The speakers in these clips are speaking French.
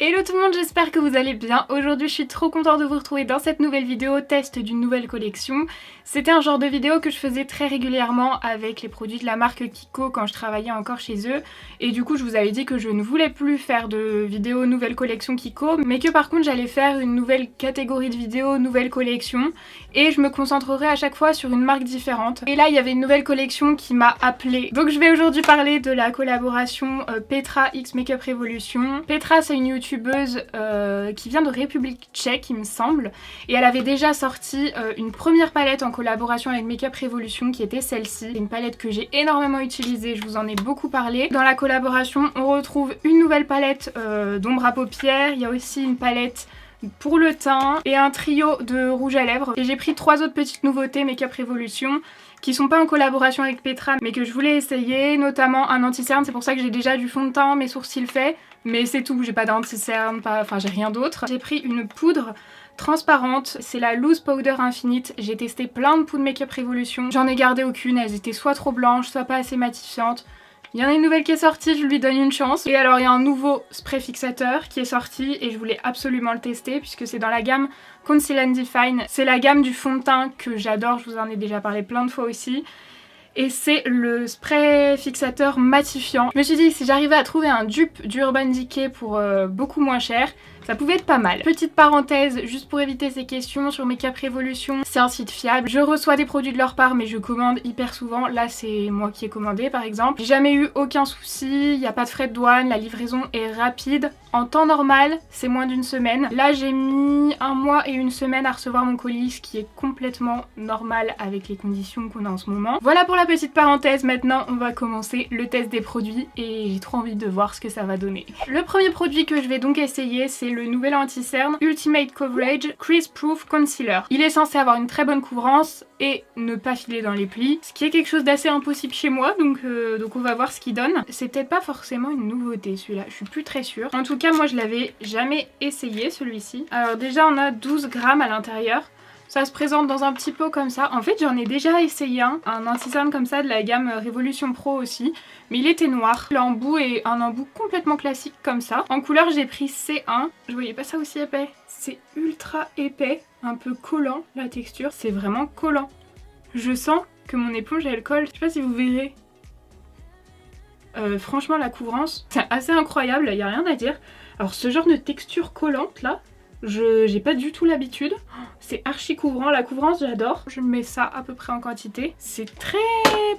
Hello tout le monde, j'espère que vous allez bien. Aujourd'hui je suis trop contente de vous retrouver dans cette nouvelle vidéo test d'une nouvelle collection. C'était un genre de vidéo que je faisais très régulièrement avec les produits de la marque Kiko quand je travaillais encore chez eux. Et du coup je vous avais dit que je ne voulais plus faire de vidéos nouvelle collection Kiko, mais que par contre j'allais faire une nouvelle catégorie de vidéos nouvelle collection. Et je me concentrerai à chaque fois sur une marque différente. Et là il y avait une nouvelle collection qui m'a appelée. Donc je vais aujourd'hui parler de la collaboration Petra X Makeup Revolution. Petra c'est une youtubeuse qui vient de République tchèque il me semble, et elle avait déjà sorti une première palette en collaboration avec Makeup Revolution qui était celle-ci. C'est une palette que j'ai énormément utilisée, je vous en ai beaucoup parlé. Dans la collaboration on retrouve une nouvelle palette d'ombre à paupières, il y a aussi une palette pour le teint et un trio de rouge à lèvres. Et j'ai pris 3 autres petites nouveautés Makeup Revolution qui sont pas en collaboration avec Petra mais que je voulais essayer, notamment un anti-cerne. C'est pour ça que j'ai déjà du fond de teint, mes sourcils faits, mais c'est tout, j'ai pas d'anti-cerne, enfin j'ai rien d'autre. J'ai pris une poudre transparente, c'est la Loose Powder Infinite. J'ai testé plein de poudres Makeup Revolution, j'en ai gardé aucune, elles étaient soit trop blanches, soit pas assez matifiantes. Il y en a une nouvelle qui est sortie, je lui donne une chance. Et alors il y a un nouveau spray fixateur qui est sorti et je voulais absolument le tester puisque c'est dans la gamme Conceal and Define. C'est la gamme du fond de teint que j'adore, je vous en ai déjà parlé plein de fois aussi. Et c'est le spray fixateur matifiant. Je me suis dit que si j'arrivais à trouver un dupe d'Urban Decay pour beaucoup moins cher, ça pouvait être pas mal. Petite parenthèse, juste pour éviter ces questions sur Makeup Revolution, c'est un site fiable. Je reçois des produits de leur part mais je commande hyper souvent. Là c'est moi qui ai commandé par exemple. J'ai jamais eu aucun souci, il n'y a pas de frais de douane, la livraison est rapide. En temps normal, c'est moins d'une semaine. Là j'ai mis 1 mois et 1 semaine à recevoir mon colis, ce qui est complètement normal avec les conditions qu'on a en ce moment. Voilà pour la petite parenthèse, maintenant on va commencer le test des produits et j'ai trop envie de voir ce que ça va donner. Le premier produit que je vais donc essayer, c'est le nouvel anti-cerne Ultimate Coverage Crease Proof Concealer. Il est censé avoir une très bonne couvrance et ne pas filer dans les plis, ce qui est quelque chose d'assez impossible chez moi, donc on va voir ce qu'il donne. C'est peut-être pas forcément une nouveauté celui-là, je suis plus très sûre. En tout cas moi je l'avais jamais essayé celui-ci. Alors déjà on a 12 grammes à l'intérieur. Ça se présente dans un petit pot comme ça. En fait j'en ai déjà essayé un anti-cerne comme ça de la gamme Revolution Pro aussi. Mais il était noir. L'embout est un embout complètement classique comme ça. En couleur j'ai pris C1. Je voyais pas ça aussi épais. C'est ultra épais, un peu collant la texture. C'est vraiment collant. Je sens que mon éponge elle colle. Je sais pas si vous verrez. Franchement la couvrance, c'est assez incroyable, il n'y a rien à dire. Alors ce genre de texture collante là, j'ai pas du tout l'habitude. C'est archi couvrant, la couvrance j'adore. Je mets ça à peu près en quantité. C'est très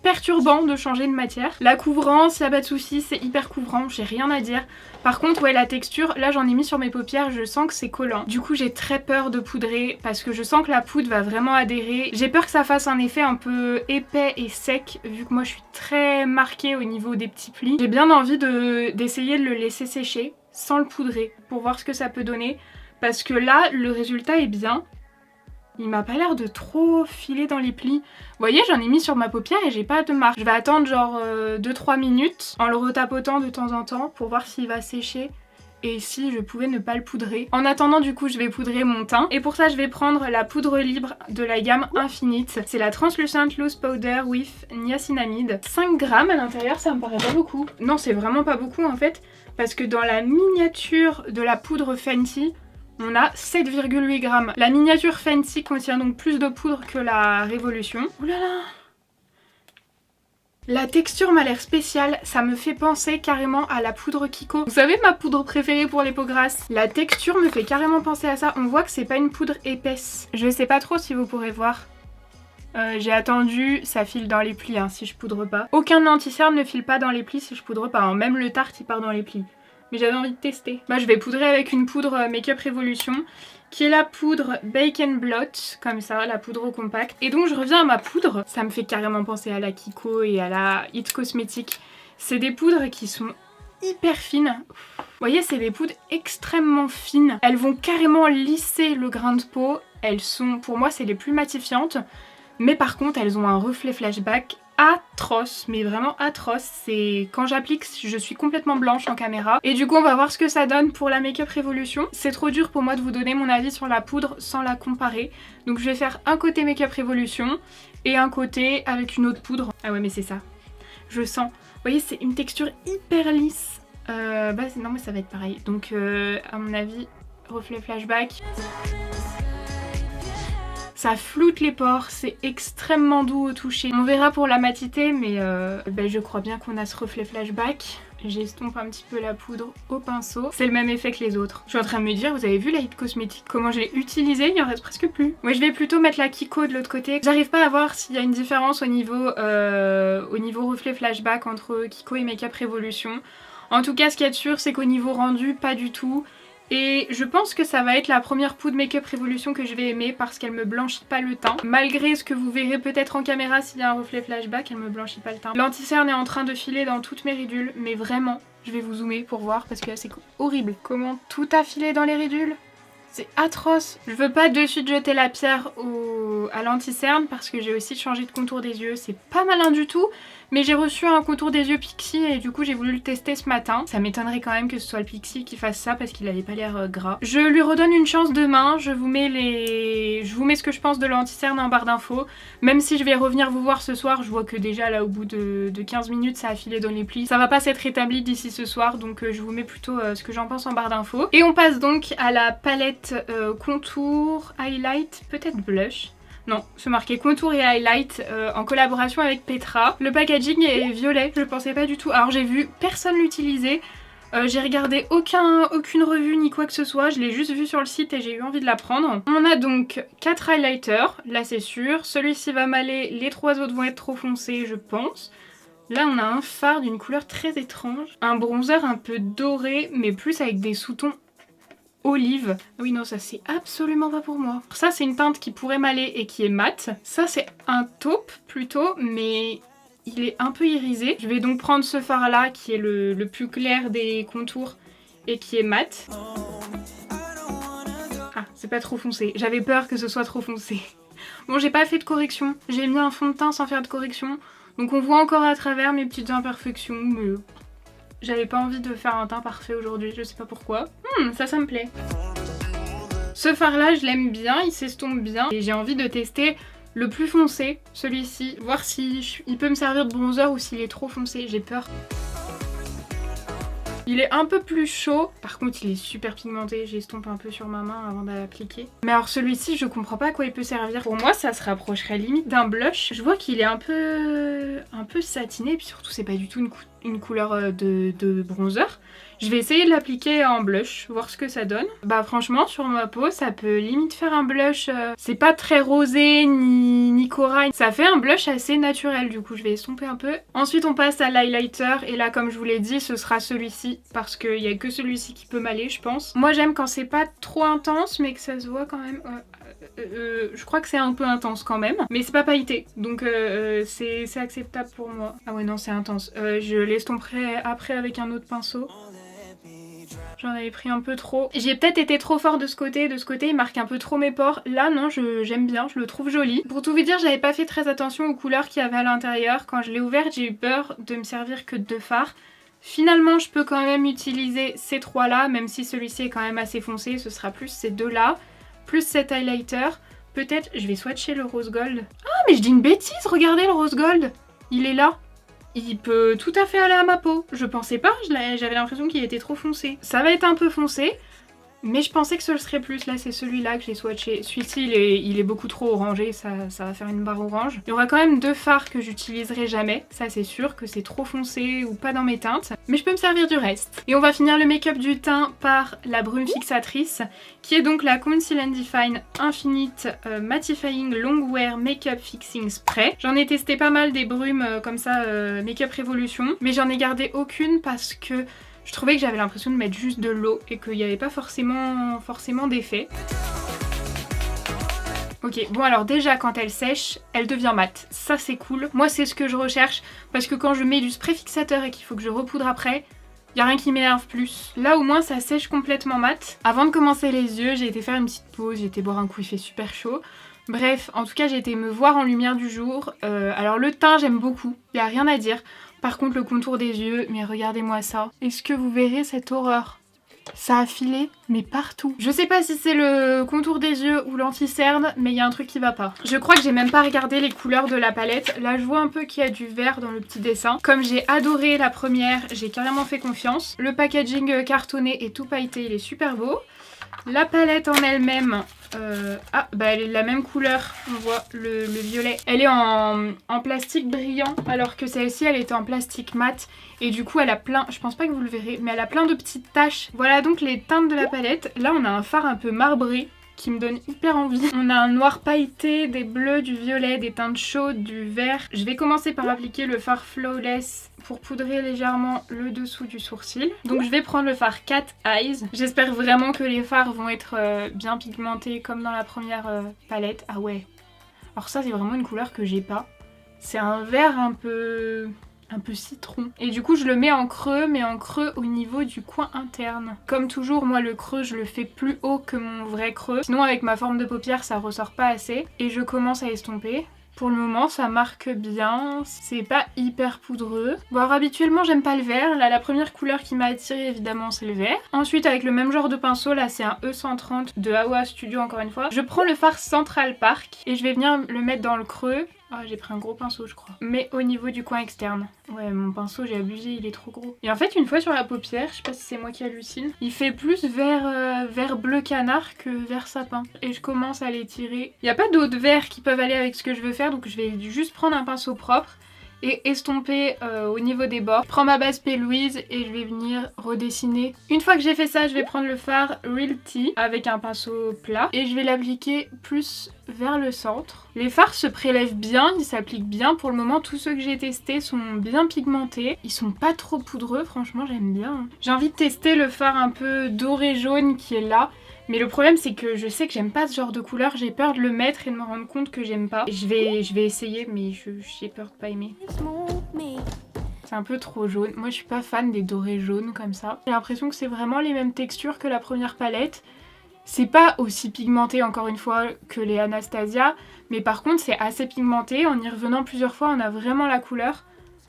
perturbant de changer de matière. La couvrance, y a pas de souci, c'est hyper couvrant, j'ai rien à dire. Par contre ouais la texture, là j'en ai mis sur mes paupières, je sens que c'est collant. Du coup j'ai très peur de poudrer parce que je sens que la poudre va vraiment adhérer. J'ai peur que ça fasse un effet un peu épais et sec vu que moi je suis très marquée au niveau des petits plis. J'ai bien envie d'essayer de le laisser sécher sans le poudrer pour voir ce que ça peut donner. Parce que là, le résultat est bien. Il m'a pas l'air de trop filer dans les plis. Vous voyez, j'en ai mis sur ma paupière et j'ai pas de marque. Je vais attendre genre 2-3 minutes en le retapotant de temps en temps pour voir s'il va sécher et si je pouvais ne pas le poudrer. En attendant du coup je vais poudrer mon teint et pour ça je vais prendre la poudre libre de la gamme Infinite. C'est la Translucent Loose Powder with Niacinamide. 5 grammes à l'intérieur, ça me paraît pas beaucoup. Non, c'est vraiment pas beaucoup en fait parce que dans la miniature de la poudre Fenty, on a 7,8 grammes. La miniature Fenty contient donc plus de poudre que la Révolution. Ouh là là! La texture m'a l'air spéciale, ça me fait penser carrément à la poudre Kiko. Vous savez ma poudre préférée pour les peaux grasses? La texture me fait carrément penser à ça. On voit que c'est pas une poudre épaisse. Je sais pas trop si vous pourrez voir. J'ai attendu, ça file dans les plis si je poudre pas. Aucun anti-cerne ne file pas dans les plis si je poudre pas. Même le Tarte il part dans les plis. Mais j'avais envie de tester. Bah, je vais poudrer avec une poudre Makeup Revolution qui est la poudre Bake and Blot, comme ça, la poudre compacte. Et donc je reviens à ma poudre. Ça me fait carrément penser à la Kiko et à la It Cosmetics. C'est des poudres qui sont hyper fines. Vous voyez, c'est des poudres extrêmement fines. Elles vont carrément lisser le grain de peau. Elles sont, pour moi, c'est les plus matifiantes. Mais par contre, elles ont un reflet flashback atroce, mais vraiment atroce. C'est quand j'applique, je suis complètement blanche en caméra. Et du coup on va voir ce que ça donne pour la Makeup Revolution. C'est trop dur pour moi de vous donner mon avis sur la poudre sans la comparer. Donc je vais faire un côté Makeup Revolution et un côté avec une autre poudre. Ah ouais mais c'est ça. Je sens. Vous voyez c'est une texture hyper lisse. Non mais ça va être pareil. Donc à mon avis, reflet flashback. Ça floute les pores, c'est extrêmement doux au toucher. On verra pour la matité, mais je crois bien qu'on a ce reflet flashback. J'estompe un petit peu la poudre au pinceau. C'est le même effet que les autres. Je suis en train de me dire, vous avez vu la It Cosmetics, comment je l'ai utilisée, il en reste presque plus. Moi je vais plutôt mettre la Kiko de l'autre côté. J'arrive pas à voir s'il y a une différence au niveau reflet flashback entre Kiko et Makeup Revolution. En tout cas, ce qu'il y a de sûr, c'est qu'au niveau rendu, pas du tout. Et je pense que ça va être la première poudre Makeup Revolution que je vais aimer parce qu'elle me blanchit pas le teint. Malgré ce que vous verrez peut-être en caméra s'il y a un reflet flashback, elle me blanchit pas le teint. L'anti-cerne est en train de filer dans toutes mes ridules, mais vraiment, je vais vous zoomer pour voir parce que là c'est horrible. Comment tout a filé dans les ridules? C'est atroce. Je veux pas de suite jeter la pierre à l'anti-cerne parce que j'ai aussi changé de contour des yeux. C'est pas malin du tout, mais j'ai reçu un contour des yeux Pixi et du coup j'ai voulu le tester ce matin. Ça m'étonnerait quand même que ce soit le Pixi qui fasse ça parce qu'il avait pas l'air gras. Je lui redonne une chance demain. Je vous mets ce que je pense de l'anti-cerne en barre d'infos. Même si je vais revenir vous voir ce soir, je vois que déjà là au bout de 15 minutes ça a filé dans les plis. Ça va pas s'être rétabli d'ici ce soir, donc je vous mets plutôt ce que j'en pense en barre d'infos. Et on passe donc à la palette contour, highlight, peut-être blush. Non, c'est marqué contour et highlight en collaboration avec Petra. Le packaging est violet, je pensais pas du tout. Alors j'ai vu personne l'utiliser. J'ai regardé aucune revue ni quoi que ce soit, je l'ai juste vu sur le site et j'ai eu envie de la prendre. On a donc 4 highlighters, là c'est sûr. Celui-ci va m'aller, les 3 autres vont être trop foncés je pense. Là on a un fard d'une couleur très étrange. Un bronzer un peu doré mais plus avec des sous-tons olive. Oui non, ça c'est absolument pas pour moi. Ça c'est une teinte qui pourrait m'aller et qui est mate. Ça c'est un taupe plutôt, mais il est un peu irisé. Je vais donc prendre ce fard là qui est le plus clair des contours et qui est mat. Ah, c'est pas trop foncé. J'avais peur que ce soit trop foncé. Bon, j'ai pas fait de correction. J'ai mis un fond de teint sans faire de correction. Donc on voit encore à travers mes petites imperfections, mais j'avais pas envie de faire un teint parfait aujourd'hui, je sais pas pourquoi. Ça me plaît. Ce fard là, je l'aime bien, il s'estompe bien. Et j'ai envie de tester le plus foncé, celui-ci. Voir si il peut me servir de bronzer ou s'il est trop foncé, j'ai peur. Il est un peu plus chaud, par contre il est super pigmenté, j'estompe un peu sur ma main avant d'appliquer. Mais alors celui-ci, je comprends pas à quoi il peut servir. Pour moi ça se rapprocherait limite d'un blush. Je vois qu'il est un peu satiné, et puis surtout c'est pas du tout une couleur de bronzer. Je vais essayer de l'appliquer en blush, voir ce que ça donne. Bah franchement sur ma peau ça peut limite faire un blush, c'est pas très rosé ni corail. Ça fait un blush assez naturel, du coup je vais estomper un peu. Ensuite on passe à l'highlighter et là comme je vous l'ai dit ce sera celui-ci parce qu'il y a que celui-ci qui peut m'aller je pense. Moi j'aime quand c'est pas trop intense mais que ça se voit quand même. Je crois que c'est un peu intense quand même, mais c'est pas pailleté, donc c'est acceptable pour moi. Ah ouais non c'est intense, je l'estomperai après avec un autre pinceau. J'en avais pris un peu trop. J'ai peut-être été trop fort de ce côté il marque un peu trop mes pores. Là non, j'aime bien, je le trouve joli. Pour tout vous dire, j'avais pas fait très attention aux couleurs qu'il y avait à l'intérieur. Quand je l'ai ouverte, j'ai eu peur de me servir que de 2 fards. Finalement, je peux quand même utiliser ces 3 là, même si celui-ci est quand même assez foncé, ce sera plus ces 2 là, plus cet highlighter. Peut-être, je vais swatcher le rose gold. Ah mais je dis une bêtise, regardez le rose gold, il est là. Il peut tout à fait aller à ma peau. Je pensais pas, j'avais l'impression qu'il était trop foncé. Ça va être un peu foncé, mais je pensais que ce serait plus. Là, c'est celui-là que j'ai swatché. Celui-ci, il est beaucoup trop orangé, ça va faire une barre orange. Il y aura quand même 2 fards que j'utiliserai jamais. Ça, c'est sûr que c'est trop foncé ou pas dans mes teintes. Mais je peux me servir du reste. Et on va finir le make-up du teint par la brume fixatrice, qui est donc la Conceal and Define Infinite Mattifying Longwear Makeup Fixing Spray. J'en ai testé pas mal des brumes comme ça, Makeup Revolution, mais j'en ai gardé aucune parce que je trouvais que j'avais l'impression de mettre juste de l'eau et qu'il n'y avait pas forcément d'effet. Ok, bon alors déjà quand elle sèche, elle devient mate. Ça c'est cool. Moi c'est ce que je recherche parce que quand je mets du spray fixateur et qu'il faut que je repoudre après, y a rien qui m'énerve plus. Là au moins ça sèche complètement mat. Avant de commencer les yeux, j'ai été faire une petite pause, j'ai été boire un coup, il fait super chaud. Bref, en tout cas j'ai été me voir en lumière du jour. Alors le teint j'aime beaucoup, y a rien à dire. Par contre le contour des yeux, mais regardez-moi ça. Est-ce que vous verrez cette horreur? Ça a filé, mais partout. Je sais pas si c'est le contour des yeux ou l'anti-cerne, mais il y a un truc qui va pas. Je crois que j'ai même pas regardé les couleurs de la palette. Là, je vois un peu qu'il y a du vert dans le petit dessin. Comme j'ai adoré la première, j'ai carrément fait confiance. Le packaging cartonné et tout pailleté, il est super beau. La palette en elle-même, elle est de la même couleur, on voit le violet. Elle est en plastique brillant, alors que celle-ci, elle était en plastique mat. Et du coup, elle a plein, je pense pas que vous le verrez, mais elle a plein de petites taches. Voilà donc les teintes de la palette. Là, on a un fard un peu marbré qui me donne hyper envie. On a un noir pailleté, des bleus, du violet, des teintes chaudes, du vert. Je vais commencer par appliquer le fard Flawless pour poudrer légèrement le dessous du sourcil. Donc je vais prendre le fard Cat Eyes. J'espère vraiment que les fards vont être bien pigmentés comme dans la première palette. Ah ouais. Alors ça c'est vraiment une couleur que j'ai pas. C'est un vert un peu citron. Et du coup je le mets en creux, mais en creux au niveau du coin interne. Comme toujours, moi le creux je le fais plus haut que mon vrai creux. Sinon avec ma forme de paupière ça ressort pas assez. Et je commence à estomper. Pour le moment ça marque bien, c'est pas hyper poudreux. Bon alors habituellement j'aime pas le vert, là la première couleur qui m'a attirée évidemment c'est le vert. Ensuite avec le même genre de pinceau, là c'est un E130 de Awa Studio encore une fois. Je prends le fard Central Park et je vais venir le mettre dans le creux. Ah j'ai pris un gros pinceau je crois. Mais au niveau du coin externe. Ouais mon pinceau j'ai abusé, il est trop gros. Et en fait une fois sur la paupière, je sais pas si c'est moi qui hallucine, il fait plus vert bleu canard que vert sapin. Et je commence à l'étirer. Il n'y a pas d'autres verts qui peuvent aller avec ce que je veux faire, donc je vais juste prendre un pinceau propre et estomper au niveau des bords. Je prends ma base P. Louise et je vais venir redessiner. Une fois que j'ai fait ça, je vais prendre le fard Real Tea avec un pinceau plat et je vais l'appliquer plus vers le centre. Les fards se prélèvent bien, ils s'appliquent bien. Pour le moment, tous ceux que j'ai testés sont bien pigmentés. Ils sont pas trop poudreux, franchement j'aime bien. J'ai envie de tester le fard un peu doré jaune qui est là. Mais le problème c'est que je sais que j'aime pas ce genre de couleur, j'ai peur de le mettre et de me rendre compte que j'aime pas. Je vais essayer mais j'ai peur de pas aimer. C'est un peu trop jaune. Moi je suis pas fan des dorés jaunes comme ça. J'ai l'impression que c'est vraiment les mêmes textures que la première palette. C'est pas aussi pigmenté encore une fois que les Anastasia, mais par contre c'est assez pigmenté. En y revenant plusieurs fois on a vraiment la couleur.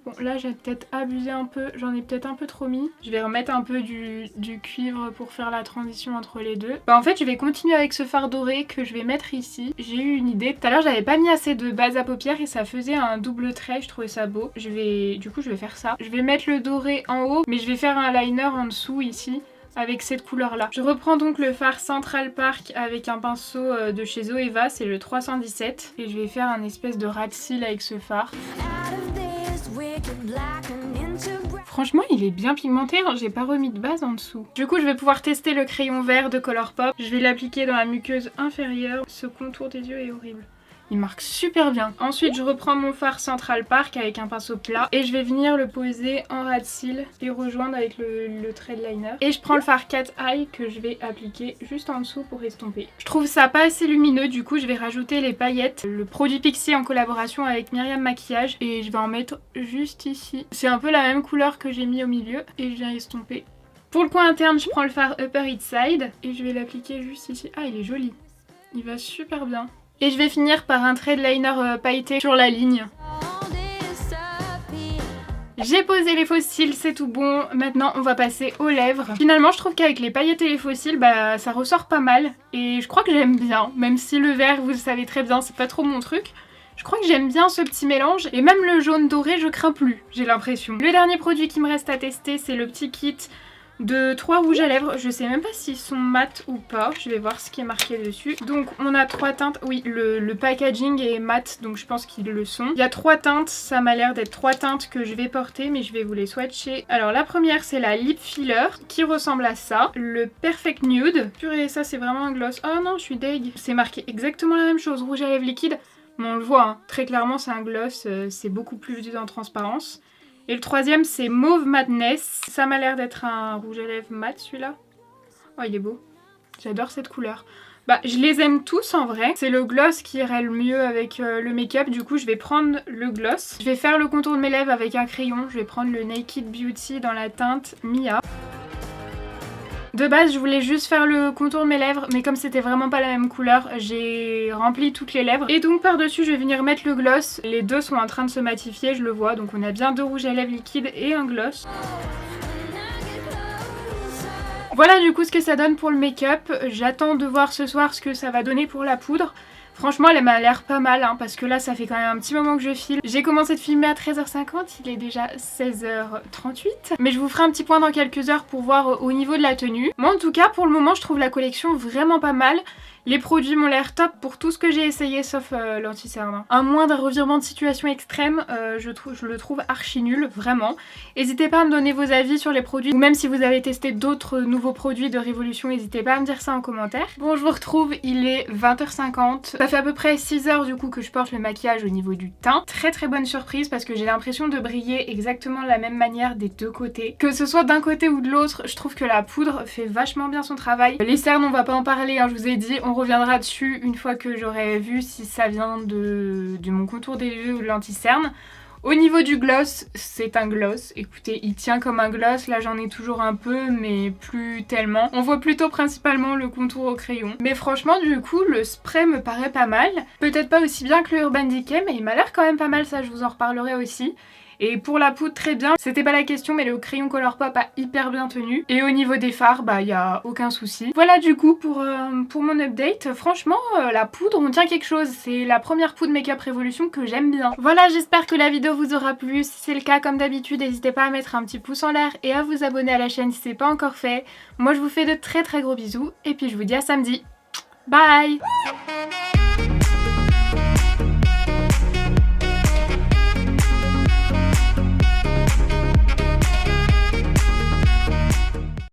Bon là j'ai peut-être abusé un peu, j'en ai peut-être un peu trop mis. Je vais remettre un peu du cuivre pour faire la transition entre les deux. En fait je vais continuer avec ce fard doré que je vais mettre ici. J'ai eu une idée, tout à l'heure j'avais pas mis assez de base à paupières et ça faisait un double trait, je trouvais ça beau. Du coup je vais faire ça. Je vais mettre le doré en haut, mais je vais faire un liner en dessous ici. Avec cette couleur là. Je reprends donc le fard Central Park avec un pinceau de chez Zoeva, c'est le 317. Et je vais faire un espèce de ras de cils avec ce fard. Franchement il est bien pigmenté, hein. J'ai pas remis de base en dessous. Du coup je vais pouvoir tester le crayon vert de Colourpop. Je vais l'appliquer dans la muqueuse inférieure. Ce contour des yeux est horrible. Il marque super bien. Ensuite je reprends mon fard Central Park avec un pinceau plat et je vais venir le poser en ras de cils et rejoindre avec le trait de liner. Et je prends le fard Cat Eye que je vais appliquer juste en dessous pour estomper. Je trouve ça pas assez lumineux, du coup je vais rajouter les paillettes. Le produit Pixie en collaboration avec Myriam Maquillage et je vais en mettre juste ici. C'est un peu la même couleur que j'ai mis au milieu et je viens estomper. Pour le coin interne je prends le fard Upper East Side et je vais l'appliquer juste ici. Ah il est joli. Il va super bien. Et je vais finir par un trait de liner pailleté sur la ligne. J'ai posé les faux cils, c'est tout bon. Maintenant, on va passer aux lèvres. Finalement, je trouve qu'avec les paillettes et les faux cils, ça ressort pas mal. Et je crois que j'aime bien. Même si le vert, vous le savez très bien, c'est pas trop mon truc. Je crois que j'aime bien ce petit mélange. Et même le jaune doré, je crains plus, j'ai l'impression. Le dernier produit qui me reste à tester, c'est le petit kit de 3 rouges à lèvres. Je sais même pas s'ils sont mat ou pas. Je vais voir ce qui est marqué dessus. Donc on a 3 teintes. Oui, le packaging est mat, donc je pense qu'ils le sont. Il y a 3 teintes. Ça m'a l'air d'être 3 teintes que je vais porter, mais je vais vous les swatcher. Alors la première, c'est la Lip Filler qui ressemble à ça. Le Perfect Nude. Purée, ça c'est vraiment un gloss. Oh non, je suis deg. C'est marqué exactement la même chose. Rouge à lèvres liquide. Mais on le voit, hein. Très clairement c'est un gloss. C'est beaucoup plus en transparence. Et le troisième c'est Mauve Madness. Ça m'a l'air d'être un rouge à lèvres mat celui-là. Oh il est beau. J'adore cette couleur. Je les aime tous en vrai. C'est le gloss qui irait le mieux avec le make-up. Du coup je vais prendre le gloss. Je vais faire le contour de mes lèvres avec un crayon. Je vais prendre le Naked Beauty dans la teinte Mia. De base je voulais juste faire le contour de mes lèvres, mais comme c'était vraiment pas la même couleur, j'ai rempli toutes les lèvres. Et donc par dessus je vais venir mettre le gloss. Les deux sont en train de se matifier, je le vois, donc on a bien 2 rouges à lèvres liquides et un gloss. Voilà du coup ce que ça donne pour le make-up. J'attends de voir ce soir ce que ça va donner pour la poudre. Franchement elle m'a l'air pas mal hein, parce que là ça fait quand même un petit moment que je filme. J'ai commencé de filmer à 13h50, il est déjà 16h38. Mais je vous ferai un petit point dans quelques heures pour voir au niveau de la tenue. Moi en tout cas pour le moment je trouve la collection vraiment pas mal. Les produits m'ont l'air top pour tout ce que j'ai essayé sauf l'anti-cerne. Un moindre revirement de situation extrême, je le trouve archi nul, vraiment. N'hésitez pas à me donner vos avis sur les produits, ou même si vous avez testé d'autres nouveaux produits de Révolution, n'hésitez pas à me dire ça en commentaire. Bon, je vous retrouve, il est 20h50. Ça fait à peu près 6 heures du coup que je porte le maquillage au niveau du teint. Très très bonne surprise parce que j'ai l'impression de briller exactement de la même manière des deux côtés. Que ce soit d'un côté ou de l'autre, je trouve que la poudre fait vachement bien son travail. Les cernes, on va pas en parler, hein, je vous ai dit, on reviendra dessus une fois que j'aurai vu si ça vient de mon contour des yeux ou de l'anti-cerne. Au niveau du gloss, c'est un gloss. Écoutez, il tient comme un gloss. Là, j'en ai toujours un peu, mais plus tellement. On voit plutôt principalement le contour au crayon. Mais franchement, du coup, le spray me paraît pas mal. Peut-être pas aussi bien que le Urban Decay, mais il m'a l'air quand même pas mal. Ça, je vous en reparlerai aussi. Et pour la poudre, très bien. C'était pas la question, mais le crayon Colourpop a hyper bien tenu. Et au niveau des fards, bah y a aucun souci. Voilà du coup pour mon update. Franchement, la poudre, on tient quelque chose. C'est la première poudre Make Up Révolution que j'aime bien. Voilà, j'espère que la vidéo vous aura plu. Si c'est le cas, comme d'habitude, n'hésitez pas à mettre un petit pouce en l'air et à vous abonner à la chaîne si c'est pas encore fait. Moi, je vous fais de très très gros bisous. Et puis je vous dis à samedi. Bye!